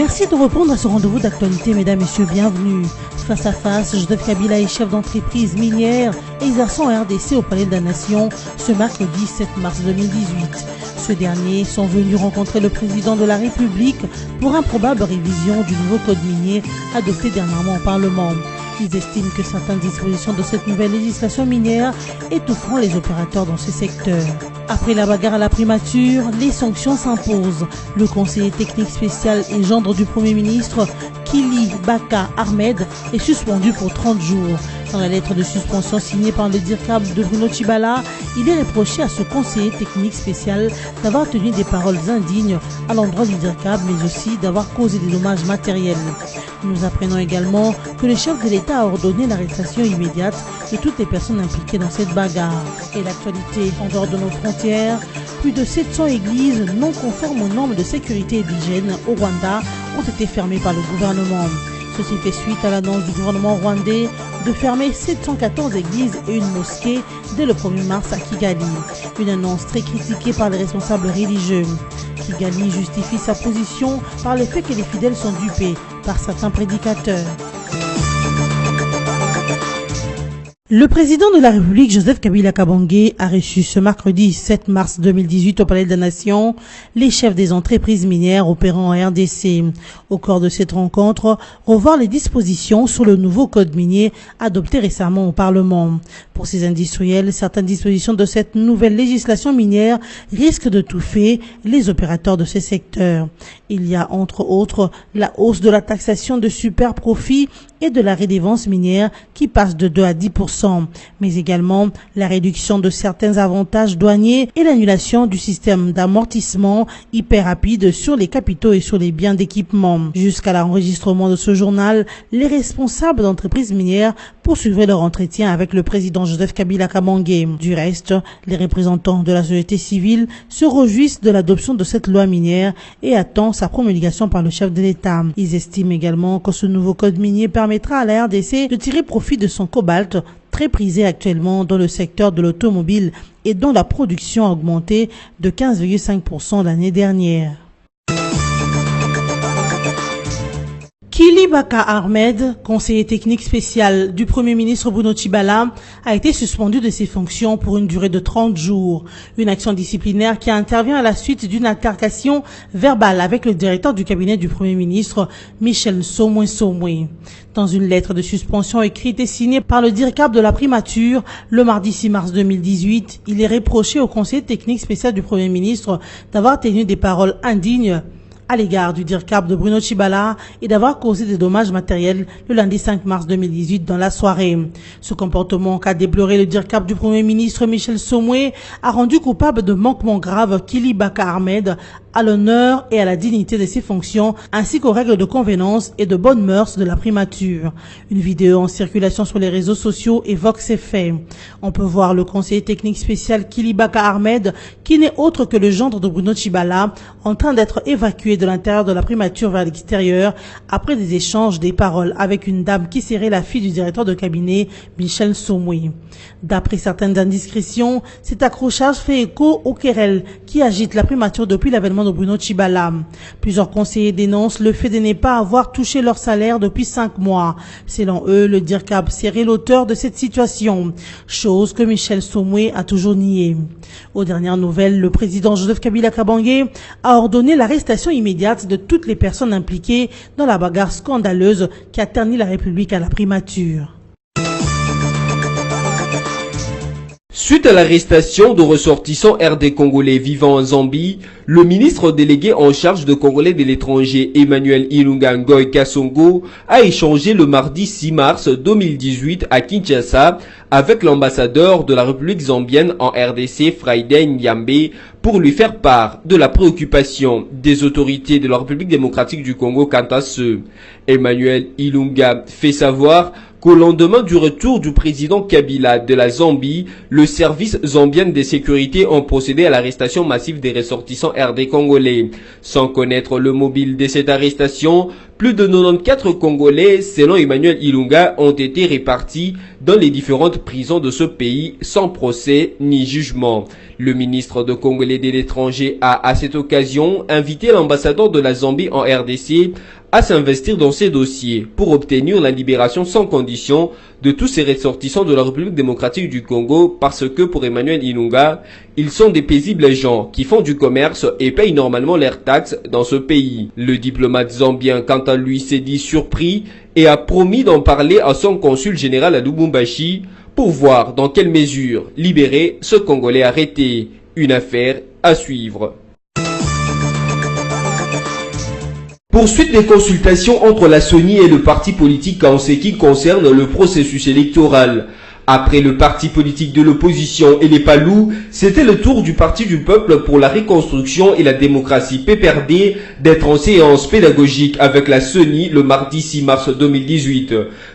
Merci de répondre à ce rendez-vous d'actualité, mesdames, messieurs, bienvenue. Face à face, Joseph Kabila est chef d'entreprise minière exerçant en RDC au Palais de la Nation ce mercredi 7 mars 2018. Ce dernier sont venus rencontrer le président de la République pour une probable révision du nouveau code minier adopté dernièrement au Parlement. Ils estiment que certaines dispositions de cette nouvelle législation minière étoufferont les opérateurs dans ce secteur. Après la bagarre à la primature, les sanctions s'imposent. Le conseiller technique spécial et gendre du Premier ministre, Kili Baka Ahmed, est suspendu pour 30 jours. Dans la lettre de suspension signée par le DIRCAB de Bruno Tshibala, il est reproché à ce conseiller technique spécial d'avoir tenu des paroles indignes à l'endroit du DIRCAB, mais aussi d'avoir causé des dommages matériels. Nous apprenons également que le chef de l'État a ordonné l'arrestation immédiate de toutes les personnes impliquées dans cette bagarre. Et l'actualité en dehors de nos frontières, plus de 700 églises non conformes aux normes de sécurité et d'hygiène au Rwanda ont été fermées par le gouvernement. Ceci fait suite à l'annonce du gouvernement rwandais de fermer 714 églises et une mosquée dès le 1er mars à Kigali. Une annonce très critiquée par les responsables religieux. Kigali justifie sa position par le fait que les fidèles sont dupés par certains prédicateurs. Le président de la République, Joseph Kabila Kabange, a reçu ce mercredi 7 mars 2018 au Palais de la Nation les chefs des entreprises minières opérant en RDC. Au cours de cette rencontre, revoir les dispositions sur le nouveau code minier adopté récemment au Parlement. Pour ces industriels, certaines dispositions de cette nouvelle législation minière risquent de touffer les opérateurs de ces secteurs. Il y a entre autres la hausse de la taxation de super profits et de la redevance minière qui passe de 2 à 10%, mais également la réduction de certains avantages douaniers et l'annulation du système d'amortissement hyper rapide sur les capitaux et sur les biens d'équipement. Jusqu'à l'enregistrement de ce journal, les responsables d'entreprises minières poursuivaient leur entretien avec le président Joseph Kabila Kabange. Du reste, les représentants de la société civile se réjouissent de l'adoption de cette loi minière et attendent sa promulgation par le chef de l'État. Ils estiment également que ce nouveau code minier permettra à la RDC de tirer profit de son cobalt, très prisé actuellement dans le secteur de l'automobile et dont la production a augmenté de 15,5% l'année dernière. Kili Baka Ahmed, conseiller technique spécial du Premier ministre Bruno Tshibala, a été suspendu de ses fonctions pour une durée de 30 jours. Une action disciplinaire qui intervient à la suite d'une altercation verbale avec le directeur du cabinet du Premier ministre, Michel Somwe. Dans une lettre de suspension écrite et signée par le DIRCAB de la primature, le mardi 6 mars 2018, il est reproché au conseiller technique spécial du Premier ministre d'avoir tenu des paroles indignes à l'égard du DIRCAB de Bruno Tshibala et d'avoir causé des dommages matériels le lundi 5 mars 2018 dans la soirée. Ce comportement qu'a déploré le DIRCAB du Premier ministre Michel Somwe a rendu coupable de manquements graves Kili Baka Ahmed à l'honneur et à la dignité de ses fonctions, ainsi qu'aux règles de convenance et de bonnes mœurs de la primature. Une vidéo en circulation sur les réseaux sociaux évoque ces faits. On peut voir le conseiller technique spécial Kili Baka Ahmed, qui n'est autre que le gendre de Bruno Tshibala, en train d'être évacué de l'intérieur de la primature vers l'extérieur après des échanges des paroles avec une dame qui serait la fille du directeur de cabinet Michel Somwe. D'après certaines indiscrétions, cet accrochage fait écho aux querelles qui agitent la primature depuis l'avènement de Bruno Tshibala. Plusieurs conseillers dénoncent le fait de ne pas avoir touché leur salaire depuis 5 mois. Selon eux, le DIRCAB serait l'auteur de cette situation, chose que Michel Somwe a toujours niée. Aux dernières nouvelles, le président Joseph Kabila Kabange a ordonné l'arrestation immédiate de toutes les personnes impliquées dans la bagarre scandaleuse qui a terni la République à la primature. Suite à l'arrestation de ressortissants RD congolais vivant en Zambie, le ministre délégué en charge de Congolais de l'étranger Emmanuel Ilunga Ngoy Kasongo a échangé le mardi 6 mars 2018 à Kinshasa avec l'ambassadeur de la République zambienne en RDC Friday Nyambe pour lui faire part de la préoccupation des autorités de la République démocratique du Congo quant à ce. Emmanuel Ilunga fait savoir qu'au lendemain du retour du président Kabila de la Zambie, le service zambien de sécurité ont procédé à l'arrestation massive des ressortissants RD congolais. Sans connaître le mobile de cette arrestation, plus de 94 Congolais, selon Emmanuel Ilunga, ont été répartis dans les différentes prisons de ce pays sans procès ni jugement. Le ministre de Congolais de l'étranger a, à cette occasion, invité l'ambassadeur de la Zambie en RDC à s'investir dans ces dossiers pour obtenir la libération sans condition de tous ces ressortissants de la République démocratique du Congo parce que, pour Emmanuel Ilunga, ils sont des paisibles gens qui font du commerce et payent normalement leurs taxes dans ce pays. Le diplomate zambien, quant à lui, s'est dit surpris et a promis d'en parler à son consul général à Lubumbashi pour voir dans quelle mesure libérer ce Congolais arrêté. Une affaire à suivre. Poursuite des consultations entre la CENI et le parti politique en ce qui concerne le processus électoral. Après le parti politique de l'opposition et les Palous, c'était le tour du Parti du Peuple pour la Reconstruction et la Démocratie PPRD d'être en séance pédagogique avec la CENI le mardi 6 mars 2018.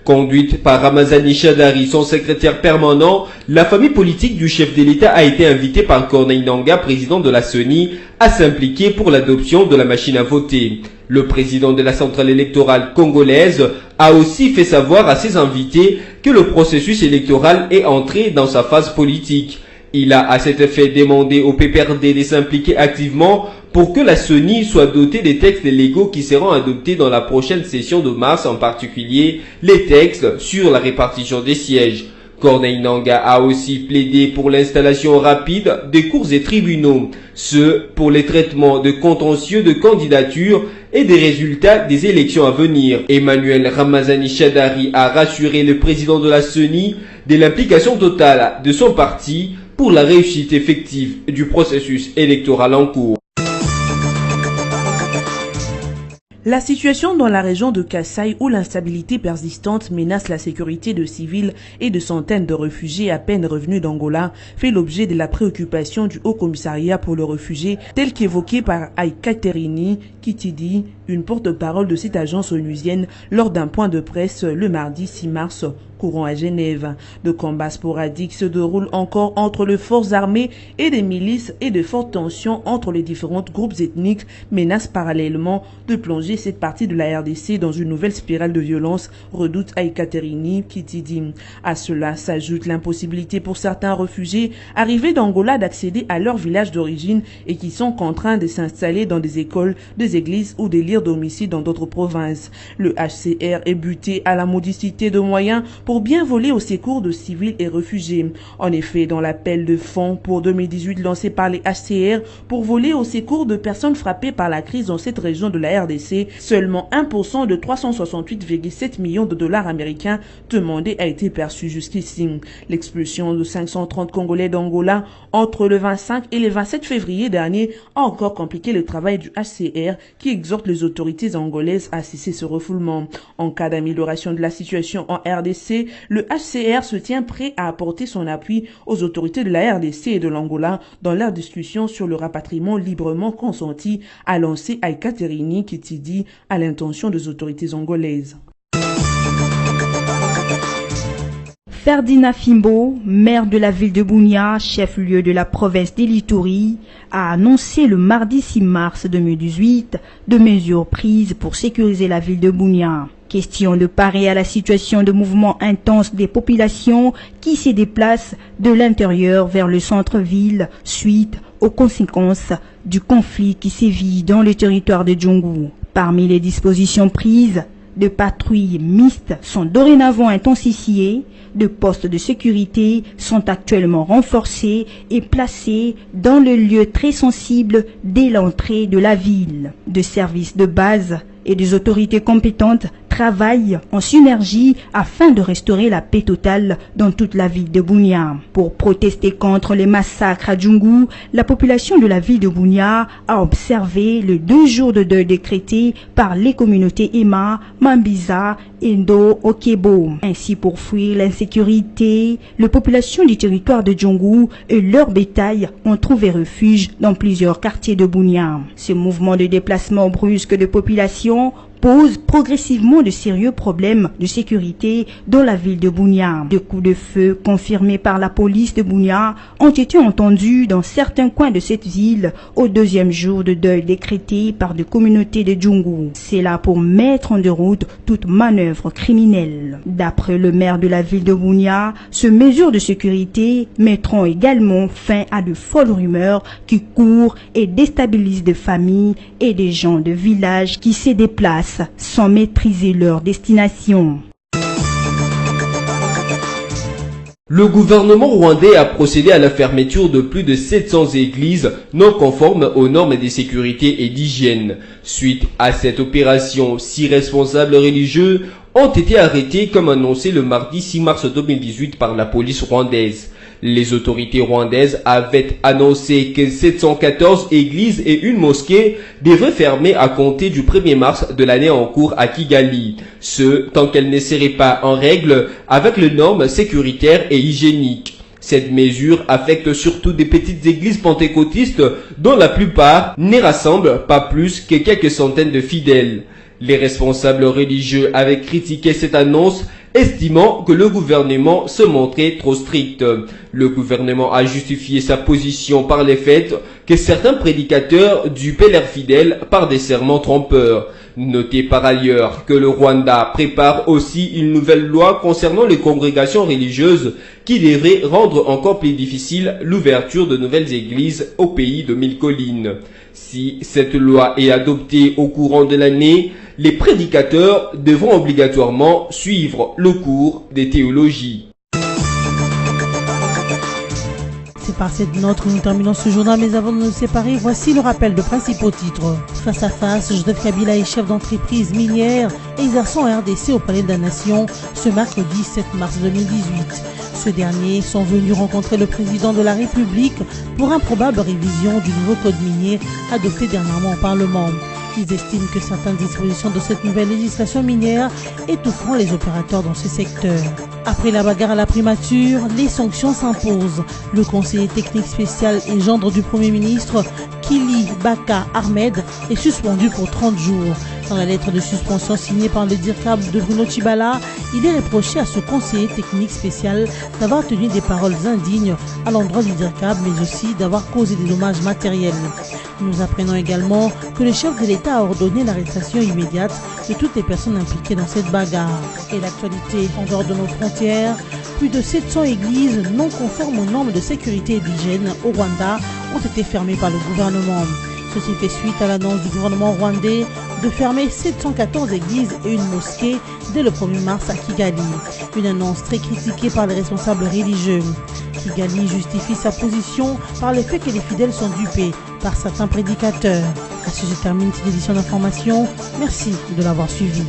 Conduite par Ramazani Chadari, son secrétaire permanent, la famille politique du chef de l'État a été invitée par Corneille Nangaa, président de la CENI, à s'impliquer pour l'adoption de la machine à voter. Le président de la centrale électorale congolaise a aussi fait savoir à ses invités que le processus électoral est entré dans sa phase politique. Il a à cet effet demandé au PPRD de s'impliquer activement pour que la CENI soit dotée des textes légaux qui seront adoptés dans la prochaine session de mars, en particulier les textes sur la répartition des sièges. Corneille Nangaa a aussi plaidé pour l'installation rapide des cours et tribunaux, ce pour les traitements de contentieux de candidature et des résultats des élections à venir. Emmanuel Ramazani Chadari a rassuré le président de la CENI de l'implication totale de son parti pour la réussite effective du processus électoral en cours. La situation dans la région de Kasaï où l'instabilité persistante menace la sécurité de civils et de centaines de réfugiés à peine revenus d'Angola fait l'objet de la préoccupation du Haut Commissariat pour le réfugié tel qu'évoqué par Aïkaterini Kitidi, une porte-parole de cette agence onusienne lors d'un point de presse le mardi 6 mars courant à Genève. De combats sporadiques se déroulent encore entre les forces armées et des milices et de fortes tensions entre les différents groupes ethniques menacent parallèlement de plonger cette partie de la RDC dans une nouvelle spirale de violence, redoute Aïkaterini Kitidi. À cela s'ajoute l'impossibilité pour certains réfugiés arrivés d'Angola d'accéder à leur village d'origine et qui sont contraints de s'installer dans des écoles, des églises ou des lieux domicile dans d'autres provinces. Le HCR est buté à la modicité de moyens pour bien voler au secours de civils et réfugiés. En effet, dans l'appel de fonds pour 2018 lancé par les HCR pour voler au secours de personnes frappées par la crise dans cette région de la RDC, seulement 1% de 368,7 millions de dollars américains demandés a été perçu jusqu'ici. L'expulsion de 530 Congolais d'Angola entre le 25 et le 27 février dernier a encore compliqué le travail du HCR qui exhorte les autorités angolaises à cesser ce refoulement. En cas d'amélioration de la situation en RDC, le HCR se tient prêt à apporter son appui aux autorités de la RDC et de l'Angola dans leur discussion sur le rapatriement librement consenti, a lancé Aïkaterini Kitidi à l'intention des autorités angolaises. Ferdinand Fimbo, maire de la ville de Bunia, chef-lieu de la province d'Ituri, a annoncé le mardi 6 mars 2018 de mesures prises pour sécuriser la ville de Bunia. Question de parer à la situation de mouvement intense des populations qui se déplacent de l'intérieur vers le centre-ville suite aux conséquences du conflit qui sévit dans le territoire de Djongu. Parmi les dispositions prises, de patrouilles mixtes sont dorénavant intensifiées, de postes de sécurité sont actuellement renforcés et placés dans le lieu très sensible dès l'entrée de la ville. De services de base et des autorités compétentes travaillent en synergie afin de restaurer la paix totale dans toute la ville de Bunia. Pour protester contre les massacres à Djongu, la population de la ville de Bunia a observé les 2 jours de deuil décrétés par les communautés Ema, Mambiza et Ndo Okebo. Ainsi, pour fuir l'insécurité, les populations du territoire de Djongu et leur bétail ont trouvé refuge dans plusieurs quartiers de Bunia. Ce mouvement de déplacement brusque de population pose progressivement de sérieux problèmes de sécurité dans la ville de Bunia. Des coups de feu confirmés par la police de Bunia ont été entendus dans certains coins de cette ville au deuxième jour de deuil décrété par des communautés de Djungu. C'est là pour mettre en déroute toute manœuvre criminelle. D'après le maire de la ville de Bunia, ces mesures de sécurité mettront également fin à de folles rumeurs qui courent et déstabilisent des familles et des gens de villages qui se déplacent sans maîtriser leur destination. Le gouvernement rwandais a procédé à la fermeture de plus de 700 églises non conformes aux normes de sécurité et d'hygiène. Suite à cette opération, 6 responsables religieux ont été arrêtés comme annoncé le mardi 6 mars 2018 par la police rwandaise. Les autorités rwandaises avaient annoncé que 714 églises et une mosquée devraient fermer à compter du 1er mars de l'année en cours à Kigali. Ce, tant qu'elles ne seraient pas en règle avec les normes sécuritaires et hygiéniques. Cette mesure affecte surtout des petites églises pentecôtistes dont la plupart ne rassemblent pas plus que quelques centaines de fidèles. Les responsables religieux avaient critiqué cette annonce, estimant que le gouvernement se montrait trop strict. Le gouvernement a justifié sa position par le fait que certains prédicateurs dupaient leurs fidèles par des serments trompeurs. Notez par ailleurs que le Rwanda prépare aussi une nouvelle loi concernant les congrégations religieuses qui devrait rendre encore plus difficile l'ouverture de nouvelles églises au pays de 1000 collines. Si cette loi est adoptée au courant de l'année, les prédicateurs devront obligatoirement suivre le cours des théologies. C'est par cette note que nous terminons ce journal, mais avant de nous séparer, voici le rappel de principaux titres. Face à face, Joseph Kabila est chef d'entreprise minière exerçant en RDC au Palais de la Nation ce mercredi 7 mars 2018. Ce dernier sont venus rencontrer le président de la République pour improbable révision du nouveau code minier adopté dernièrement au Parlement. Ils estiment que certaines dispositions de cette nouvelle législation minière étoufferont les opérateurs dans ce secteur. Après la bagarre à la primature, les sanctions s'imposent. Le conseiller technique spécial et gendre du Premier ministre, Kili Baka Ahmed, est suspendu pour 30 jours. Dans la lettre de suspension signée par le DIRCAB de Bruno Tshibala, il est reproché à ce conseiller technique spécial d'avoir tenu des paroles indignes à l'endroit du DIRCAB, mais aussi d'avoir causé des dommages matériels. Nous apprenons également que le chef de l'État a ordonné l'arrestation immédiate de toutes les personnes impliquées dans cette bagarre. Et l'actualité en dehors de nos frontières, plus de 700 églises non conformes aux normes de sécurité et d'hygiène au Rwanda ont été fermées par le gouvernement. Ceci fait suite à l'annonce du gouvernement rwandais de fermer 714 églises et une mosquée dès le 1er mars à Kigali. Une annonce très critiquée par les responsables religieux. Kigali justifie sa position par le fait que les fidèles sont dupés par certains prédicateurs. Ainsi se termine cette édition d'information. Merci de l'avoir suivi.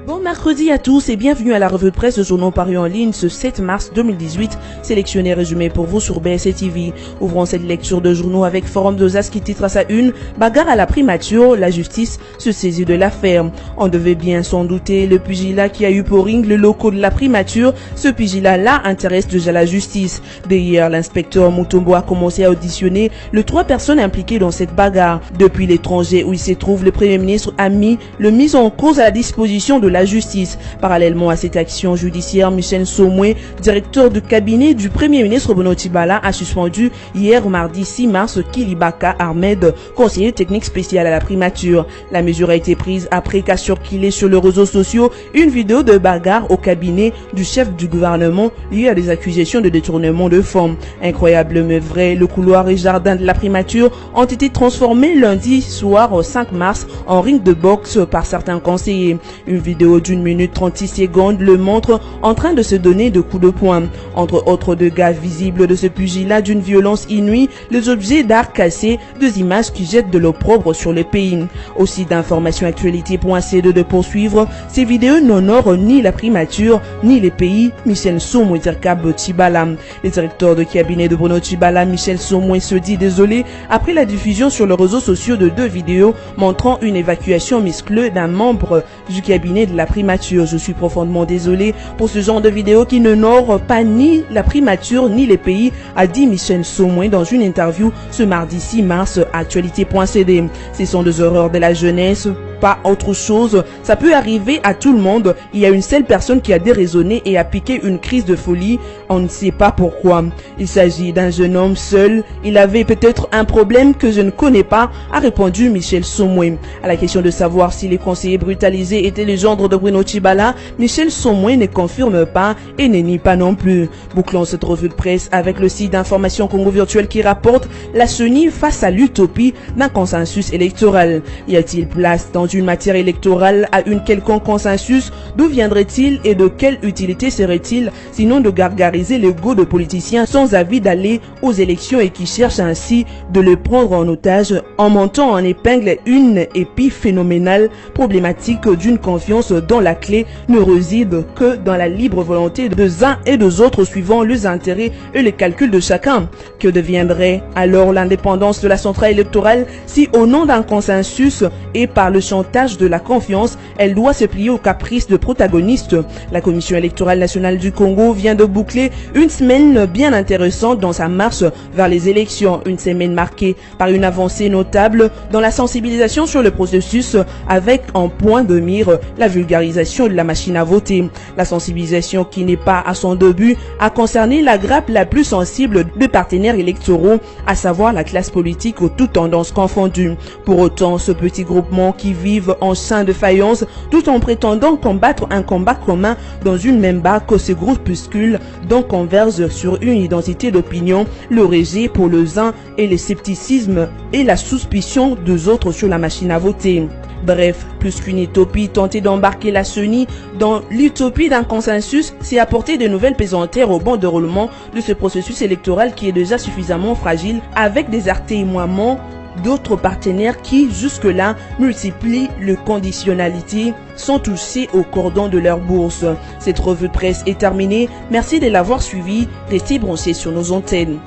Bon mercredi à tous et bienvenue à la revue de presse de journaux paru en ligne ce 7 mars 2018, sélectionné et résumé pour vous sur BSC TV. Ouvrons cette lecture de journaux avec Forum d'Ozas qui titre à sa une « Bagarre à la primature, la justice se saisit de l'affaire ». On devait bien s'en douter, le pugilat qui a eu pour ring le locaux de la primature, ce pugilat-là intéresse déjà la justice. Dès hier, l'inspecteur Mutombo a commencé à auditionner les 3 personnes impliquées dans cette bagarre. Depuis l'étranger où il se trouve, le Premier ministre a mis le mis en cause à la disposition de la justice. Parallèlement à cette action judiciaire, Michel Somoué, directeur du cabinet du Premier ministre Bruno Tshibala, a suspendu hier mardi 6 mars Kili Baka Ahmed, conseiller technique spécial à la primature. La mesure a été prise après qu'a circulé sur les réseaux sociaux une vidéo de bagarre au cabinet du chef du gouvernement liée à des accusations de détournement de fonds. Incroyable mais vrai, le couloir et jardin de la primature ont été transformés lundi soir au 5 mars en ring de boxe par certains conseillers. Une vidéo d'une minute 36 secondes le montre en train de se donner de coups de poing. Entre autres dégâts visibles de ce pugilat d'une violence inouïe, les objets d'art cassés, deux images qui jettent de l'opprobre sur le pays. Aussi d'information actualité.c2 de poursuivre, ces vidéos n'honorent ni la primature ni les pays. Michel Somwe Terkab Tchibala. Le directeur de cabinet de Bruno Tchibala, Michel Somwe, se dit désolé après la diffusion sur les réseaux sociaux de deux vidéos montrant une évacuation musclée d'un membre du cabinet de la primature. Je suis profondément désolé pour ce genre de vidéos qui n'honorent pas ni la primature ni les pays, a dit Michel Somwe dans une interview ce mardi 6 mars actualité.cd. Ce sont des horreurs de la jeunesse, pas autre chose. Ça peut arriver à tout le monde. Il y a une seule personne qui a déraisonné et a piqué une crise de folie. On ne sait pas pourquoi. Il s'agit d'un jeune homme seul. Il avait peut-être un problème que je ne connais pas, a répondu Michel Somwe. À la question de savoir si les conseillers brutalisés étaient les gendres de Bruno Tchibala, Michel Somwe ne confirme pas et ne nie pas non plus. Bouclons cette revue de presse avec le site d'information Congo Virtuel qui rapporte la CENI face à l'utopie d'un consensus électoral. Y a-t-il place dans une matière électorale à une quelconque consensus? D'où viendrait-il et de quelle utilité serait-il sinon de gargariser l'ego de politiciens sans avis d'aller aux élections et qui cherchent ainsi de le prendre en otage en montant en épingle une épiphénoménale problématique d'une confiance dont la clé ne réside que dans la libre volonté des uns et des autres suivant les intérêts et les calculs de chacun. Que deviendrait alors l'indépendance de la centrale électorale si au nom d'un consensus et par le chantage de la confiance, elle doit se plier aux caprices de protagonistes? La Commission électorale nationale du Congo vient de boucler une semaine bien intéressante dans sa marche vers les élections. Une semaine marquée par une avancée notable dans la sensibilisation sur le processus avec en point de mire la vulgarisation de la machine à voter. La sensibilisation qui n'est pas à son début a concerné la grappe la plus sensible des partenaires électoraux, à savoir la classe politique aux toutes tendances confondues. Pour autant, ce petit groupement qui vivent en sein de faïence tout en prétendant combattre un combat commun dans une même barque, que ces groupuscules donc convergent sur une identité d'opinion, le rejet pour les uns et le scepticisme et la suspicion des autres sur la machine à voter. Bref, plus qu'une utopie, tenter d'embarquer la CENI dans l'utopie d'un consensus, c'est apporter de nouvelles pesanteurs au bon déroulement de ce processus électoral qui est déjà suffisamment fragile, avec des atermoiements d'autres partenaires qui, jusque-là, multiplient les conditionnalités, sont touchés au cordon de leur bourse. Cette revue de presse est terminée. Merci de l'avoir suivi. Restez branchés sur nos antennes.